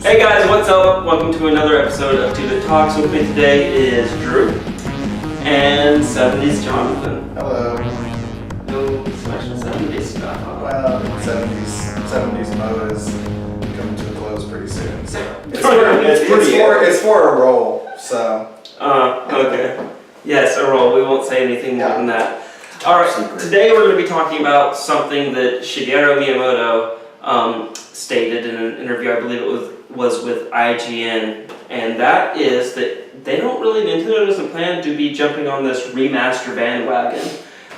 Hey guys, what's up? Welcome to another episode of To The Talks. With me today is Drew and 70s Jonathan. Hello. No special 70s stuff. Well, 70s mode is coming to a close pretty soon. So it's for a roll, so. Okay. Yes, a roll. We won't say anything more than that. Alright, today we're going to be talking about something that Shigeru Miyamoto stated in an interview, I believe it was with IGN, and that is that Nintendo doesn't plan to be jumping on this remaster bandwagon.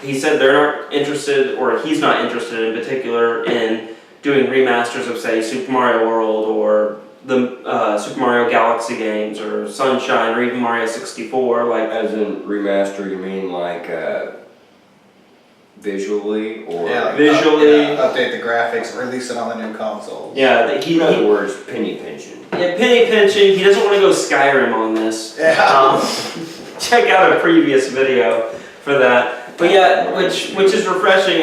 He said they're not interested, or he's not interested in particular, in doing remasters of, say, Super Mario World or the Super Mario Galaxy games or Sunshine or even Mario 64. Like, as in remaster, you mean like visually or visually update the graphics, release it on the new console. Yeah, in other words, penny pinching. Yeah, penny pinching. He doesn't want to go Skyrim on this. Yeah. Check out a previous video for that. But yeah, which is refreshing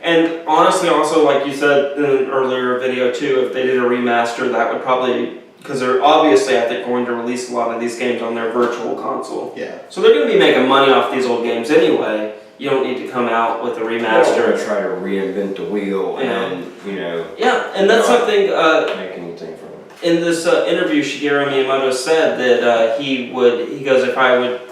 and honestly, also like you said in an earlier video too, if they did a remaster, that would probably, because they're obviously I think going to release a lot of these games on their virtual console. Yeah. So they're going to be making money off these old games anyway. You don't need to come out with a remaster. Or try to reinvent the wheel and, Yeah, and that's something... make anything from it. In this interview, Shigeru Miyamoto said that he goes, if I would,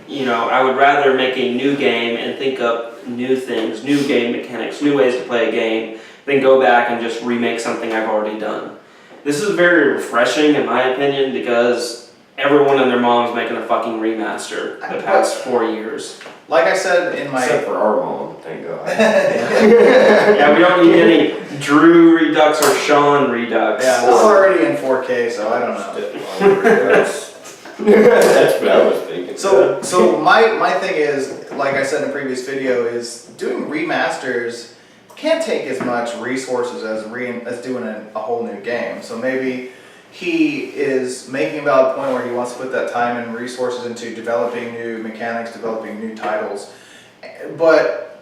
I would rather make a new game and think up new things, new game mechanics, new ways to play a game, than go back and just remake something I've already done. This is very refreshing, in my opinion, because everyone and their mom's making a fucking remaster the past 4 years. Like I said in my... Except for our mom, thank God. Yeah, we don't need any Drew Redux or Sean Redux. Yeah, it's already in 4K, so I don't know. That's what I was thinking. So my thing is, like I said in a previous video, is doing remasters can't take as much resources as doing a whole new game. So maybe he is making a valid point where he wants to put that time and resources into developing new mechanics, developing new titles. But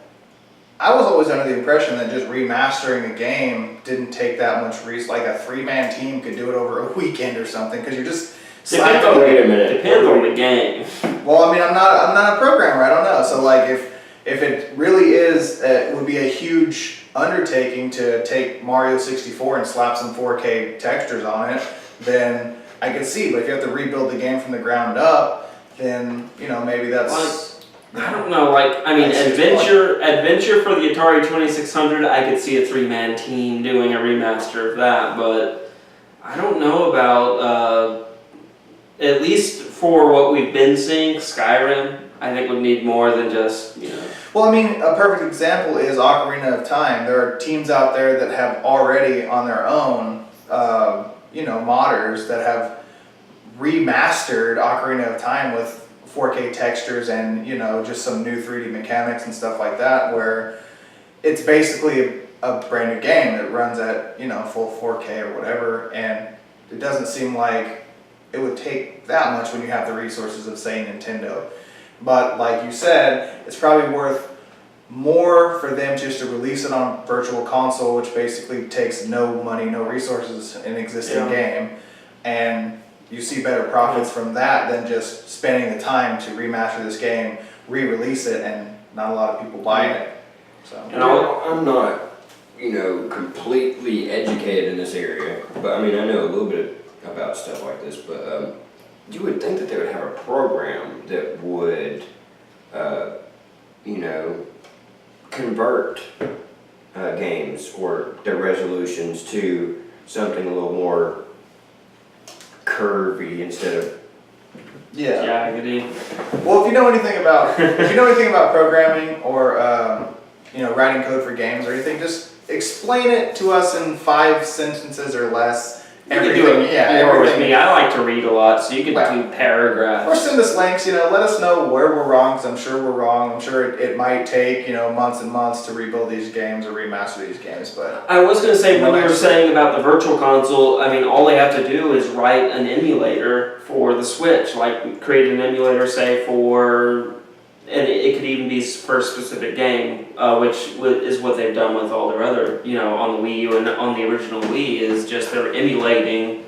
I was always under the impression that just remastering a game didn't take that much resource. Like a 3-man team could do it over a weekend or something, because you're just Depends on the game. Well, I mean, I'm not a programmer. I don't know. So like, if it really is, it would be a huge undertaking to take Mario 64 and slap some 4K textures on it, then I could see. But if you have to rebuild the game from the ground up, then maybe that's. I don't know. Like, I mean, adventure for the Atari 2600. I could see a 3-man team doing a remaster of that, but I don't know about. At least for what we've been seeing, Skyrim, I think would need more than just, Well, I mean, a perfect example is Ocarina of Time. There are teams out there that have already on their own, modders that have remastered Ocarina of Time with 4K textures and, just some new 3D mechanics and stuff like that, where it's basically a brand new game that runs at, full 4K or whatever, and it doesn't seem like it would take that much when you have the resources of, say, Nintendo. But like you said, it's probably worth more for them just to release it on Virtual Console, which basically takes no money, no resources in an existing game, and you see better profits from that than just spending the time to remaster this game, re-release it, and not a lot of people buying it. So. And I'm not, completely educated in this area, but I mean, I know a little bit about stuff like this, but you would think that they would have a program that would, convert games or their resolutions to something a little more curvy instead of jaggedy. Well, if you know anything about programming or writing code for games or anything, just explain it to us in 5 sentences or less. Everything with me. I like to read a lot, so you can do paragraphs. Or send us links, let us know where we're wrong, because I'm sure we're wrong. I'm sure it might take, months and months to rebuild these games or remaster these games, but... I was going to say, when you were saying about the Virtual Console, I mean, all they have to do is write an emulator for the Switch, like create an emulator, say, for... And it could even be for a specific game, which is what they've done with all their other, on the Wii U and on the original Wii, is just they're emulating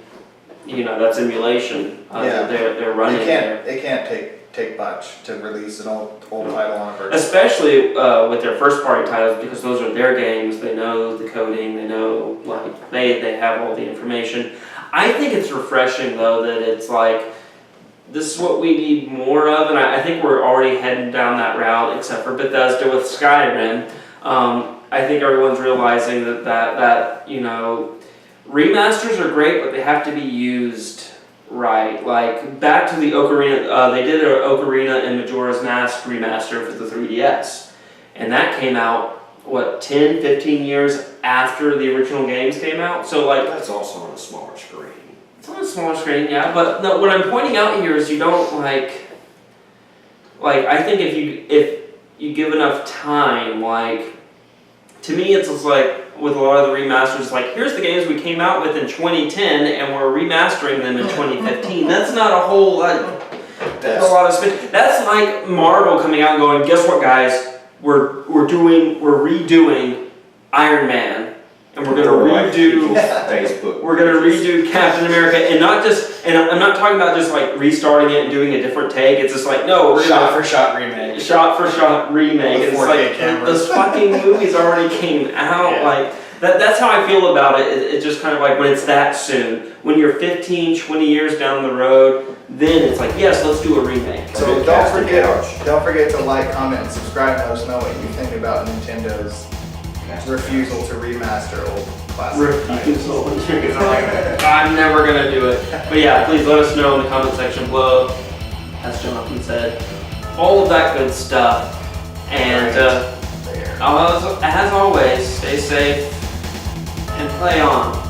that's emulation. They're running there. It can't take much to release an old title on a version. Especially with their first party titles, because those are their games. They know the coding. They know they have all the information. I think it's refreshing though that it's like this is what we need more of, and I think we're already heading down that route, except for Bethesda with Skyrim. I think everyone's realizing that remasters are great, but they have to be used right. Like, back to the Ocarina, they did an Ocarina and Majora's Mask remaster for the 3DS. And that came out, 10, 15 years after the original games came out? So, That's also on a smaller screen. It's on a smaller screen, yeah, but no, what I'm pointing out here is you don't, I think if you give enough time, to me it's just with a lot of the remasters, here's the games we came out with in 2010 and we're remastering them in 2015. That's not a whole lot. That's a lot of spin. That's like Marvel coming out and going, guess what, guys? We're redoing Iron Man, and we're gonna redo Facebook. We're gonna redo Captain America, and I'm not talking about just restarting it and doing a different take. It's just no, we're shot for shot remake. Shot for shot remake. With 4K cameras. Those fucking movies already came out. Yeah. That's how I feel about it. It's just kind of when it's that soon. When you're 15, 20 years down the road, then it's yes, let's do a remake. So don't forget to like, comment, and subscribe, and let us know what you think about Nintendo's refusal to remaster old classic titles. I'm never gonna do it. But yeah, please let us know in the comment section below. As Jonathan said, all of that good stuff. And as always, stay safe and play on.